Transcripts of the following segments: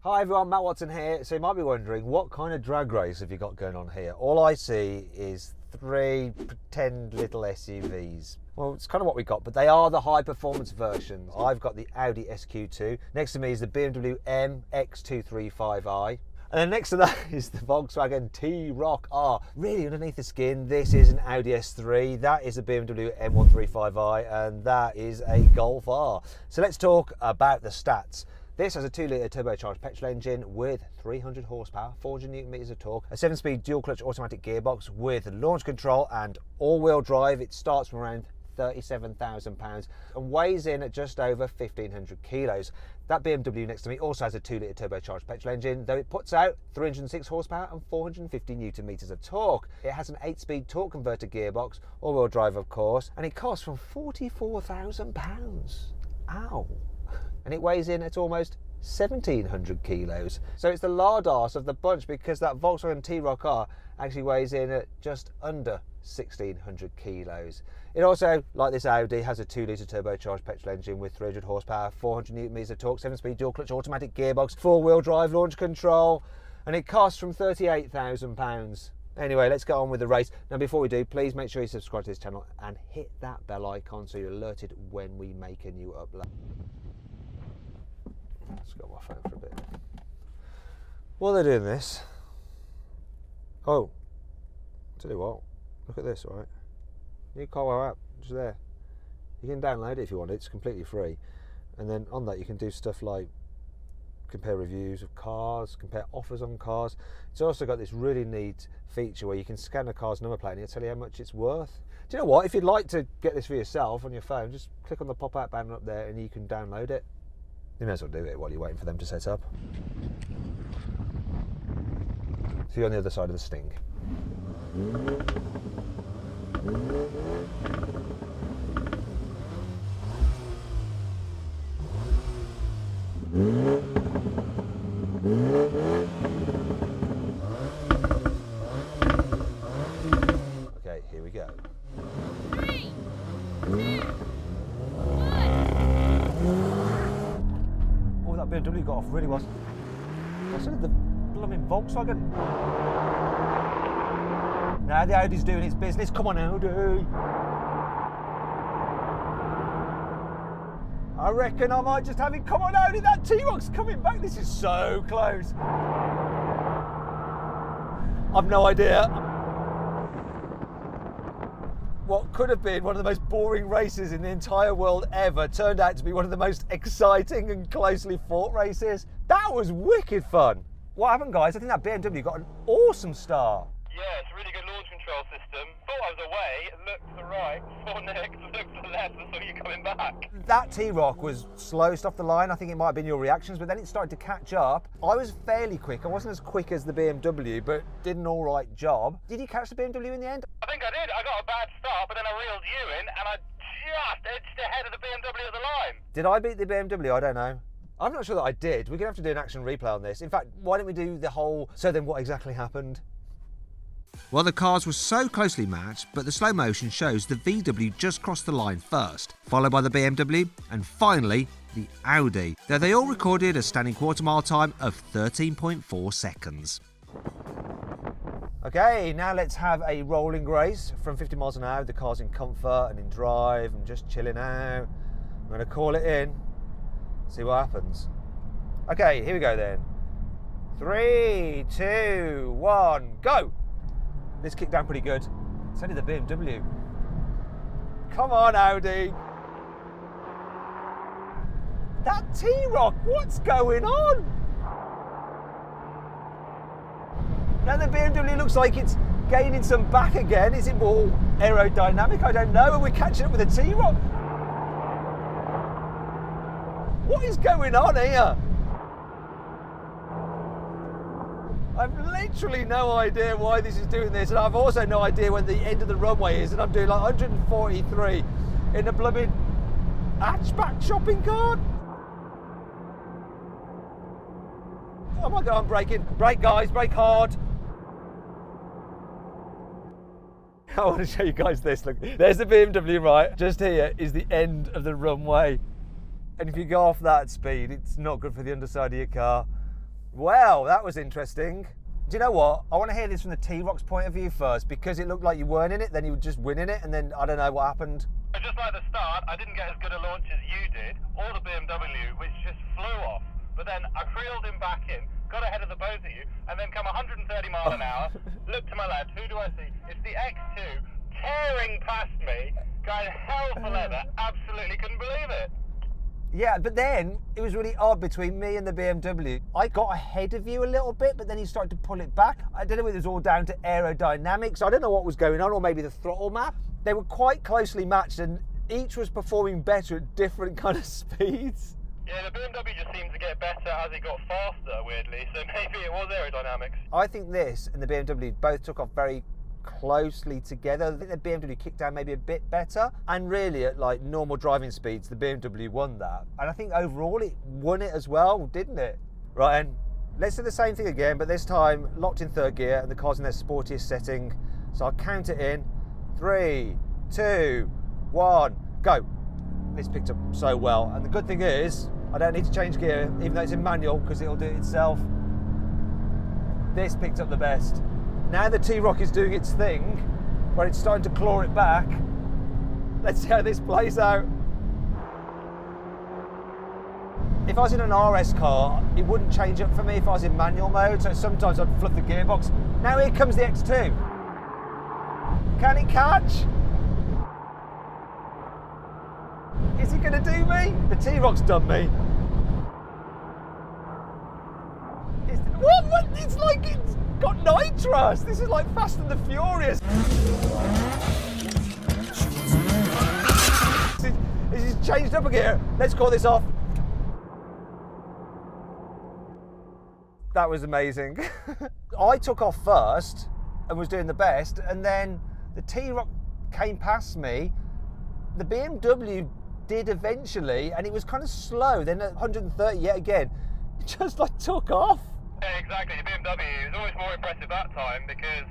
Hi everyone, Matt Watson here. So you might be wondering, what kind of drag race have you got going on here? All I see is three pretend little SUVs. Well, it's kind of what we got, but they are the high performance versions. I've got the Audi SQ2. Next to me is the BMW-v X235i. And then next to that is the Volkswagen T-Roc R. Really underneath the skin, this is an Audi S3, that is a BMW M135i, and that is a Golf R. So let's talk about the stats. This has a 2-litre turbocharged petrol engine with 300 horsepower, 400 newton meters of torque, a 7-speed dual-clutch automatic gearbox with launch control and all-wheel drive. It starts from around £37,000 and weighs in at just over 1,500 kilos. That BMW next to me also has a 2-litre turbocharged petrol engine, though it puts out 306 horsepower and 450 newton meters of torque. It has an 8-speed torque converter gearbox, all-wheel drive of course, and it costs from £44,000. Ow! And it weighs in at almost 1,700 kilos. So it's the lard arse of the bunch, because that Volkswagen T-Roc R actually weighs in at just under 1,600 kilos. It also, like this Audi, has a 2-litre turbocharged petrol engine with 300 horsepower, 400 newton meters of torque, 7-speed dual-clutch automatic gearbox, 4-wheel drive, launch control, and it costs from £38,000. Anyway, let's get on with the race. Now, before we do, please make sure you subscribe to this channel and hit that bell icon so you're alerted when we make a new upload. Let's go off my phone for a bit. While they're doing this, oh, tell you what, look at this, all right? New car app, just there. You can download it if you want, it's completely free. And then on that you can do stuff like compare reviews of cars, compare offers on cars. It's also got this really neat feature where you can scan a car's number plate and it'll tell you how much it's worth. Do you know what, if you'd like to get this for yourself on your phone, just click on the pop-out banner up there and you can download it. You may as well do it while you're waiting for them to set up. See you on the other side of the sting. Okay, here we go. 3, 2, Oh, that BMW got off really well. I said the blooming Volkswagen. Now the Audi's doing its business. Come on, Audi. I reckon I might just have it. Come on, Audi, that T-Roc's coming back. This is so close. I've no idea. What could have been one of the most boring races in the entire world ever turned out to be one of the most exciting and closely fought races. That was wicked fun. What happened, guys? I think that BMW got an awesome start. Yeah, it's a really good launch control system. Thought I was away, looked to the right, saw next, looked to the left and saw you coming back. That T-Roc was slowest off the line. I think it might have been your reactions, but then it started to catch up. I was fairly quick. I wasn't as quick as the BMW, but did an all right job. Did you catch the BMW in the end? I think I did. I got a bad start, but then I reeled you in and I just edged ahead of the BMW at the line. Did I beat the BMW? I don't know. I'm not sure that I did. We're going to have to do an action replay on this. In fact, why don't we do the whole, so then what exactly happened? Well, the cars were so closely matched, but the slow motion shows the VW just crossed the line first, followed by the BMW, and finally the Audi, though they all recorded a standing quarter mile time of 13.4 seconds. Okay, now let's have a rolling race from 50 miles an hour. The car's in comfort and in drive and just chilling out. I'm going to call it in, see what happens. Okay, here we go then. 3, 2, 1, go! This kicked down pretty good. It's only the BMW. Come on, Audi. That T-Roc, what's going on? Now the BMW looks like it's gaining some back again. Is it more aerodynamic? I don't know. And we're catching up with a T-Roc. What is going on here? I've literally no idea why this is doing this, and I've also no idea when the end of the runway is, and I'm doing like 143 in a blooming hatchback shopping cart. Oh my God, I'm braking. Brake, guys, brake hard. I want to show you guys this. Look, there's the BMW, right? Just here is the end of the runway. And if you go off that speed, it's not good for the underside of your car. Well, that was interesting. Do you know what? I want to hear this from the T-Roc's point of view first, because it looked like you weren't in it, then you were just winning it, and then I don't know what happened. Just like the start, I didn't get as good a launch as you did, or the BMW, which just flew off. But then I reeled him back in, got ahead of the both of you, and then come 130 miles an hour, look to my left, who do I see? It's the X2 tearing past me, going hell for leather, absolutely couldn't believe it. Yeah, but then it was really odd between me and the BMW. I got ahead of you a little bit, but then he started to pull it back. I don't know if it was all down to aerodynamics. I don't know what was going on, or maybe the throttle map. They were quite closely matched, and each was performing better at different kind of speeds. Yeah, the BMW just seemed to get better as it got faster, weirdly, so maybe it was aerodynamics. I think this and the BMW both took off very closely together. I think the BMW kicked down maybe a bit better, and really at like normal driving speeds the BMW won that, and I think overall it won it as well, didn't it? Right, and let's do the same thing again, but this time locked in third gear and the car's in their sportiest setting. So I'll count it in 3, 2, 1, go. This picked up so well, and the good thing is I don't need to change gear even though it's in manual, because it'll do it itself. This picked up the best. Now the T-Roc is doing its thing, where it's starting to claw it back. Let's see how this plays out. If I was in an RS car, it wouldn't change up for me if I was in manual mode, so sometimes I'd fluff the gearbox. Now here comes the X2. Can it catch? Is he going to do me? The T-Roc's done me. What? It's like it's got nitrous. This is like Fast and the Furious. This is changed up a gear. Let's call this off. That was amazing. I took off first and was doing the best, and then the T-Roc came past me. The BMW did eventually, and it was kind of slow. Then at 130 yet again, it just like took off. Yeah, exactly. The BMW was always more impressive that time, because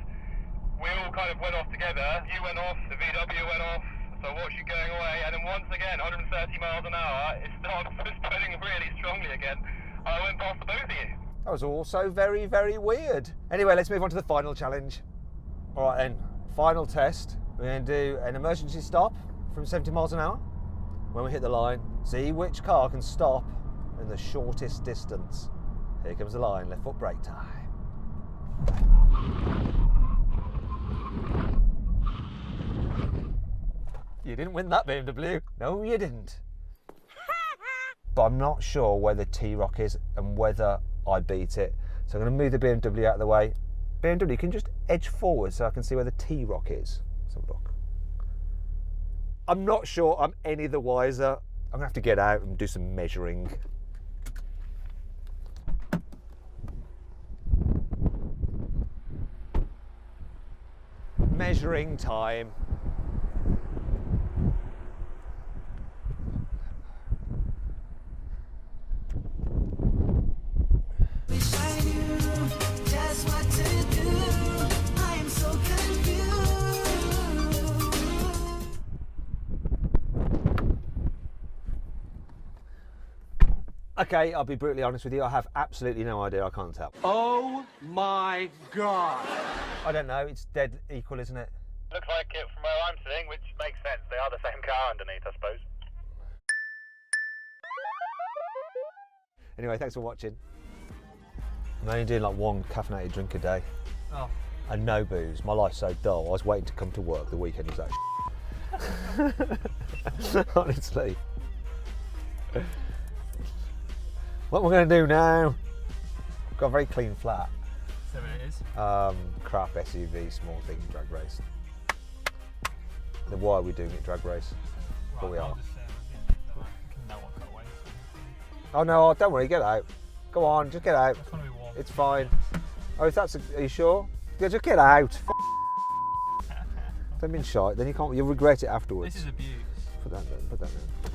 we all kind of went off together. You went off, the VW went off, so I watched you going away, and then once again, 130 miles an hour, it started pulling really strongly again. I went past the both of you. That was also very, very weird. Anyway, let's move on to the final challenge. All right then, final test. We're going to do an emergency stop from 70 miles an hour. When we hit the line, see which car can stop in the shortest distance. Here comes the line, left foot brake time. You didn't win that, BMW. No, you didn't. But I'm not sure where the T-Roc is and whether I beat it. So I'm going to move the BMW out of the way. BMW, can you just edge forward so I can see where the T-Roc is? Let's have a look. I'm not sure I'm any the wiser. I'm going to have to get out and do some measuring. Measuring time. Okay, I'll be brutally honest with you. I have absolutely no idea. I can't tell. Oh my God. I don't know. It's dead equal, isn't it? Looks like it from where I'm sitting, which makes sense. They are the same car underneath, I suppose. Anyway, thanks for watching. I'm only doing like one caffeinated drink a day. Oh. And no booze. My life's so dull. I was waiting to come to work. The weekend was that honestly. What we're going to do now, I've got a very clean flat. So it is. Crap SUV, small thing, drag race. Then why are we doing it drag race? But we are. Oh no, don't worry, get out. Go on, just get out. It's want to be warm. It's fine. Oh, if that's, are you sure? Yeah, just get out. Don't be shy, then you'll regret it afterwards. This is abuse. Put that down, put that down.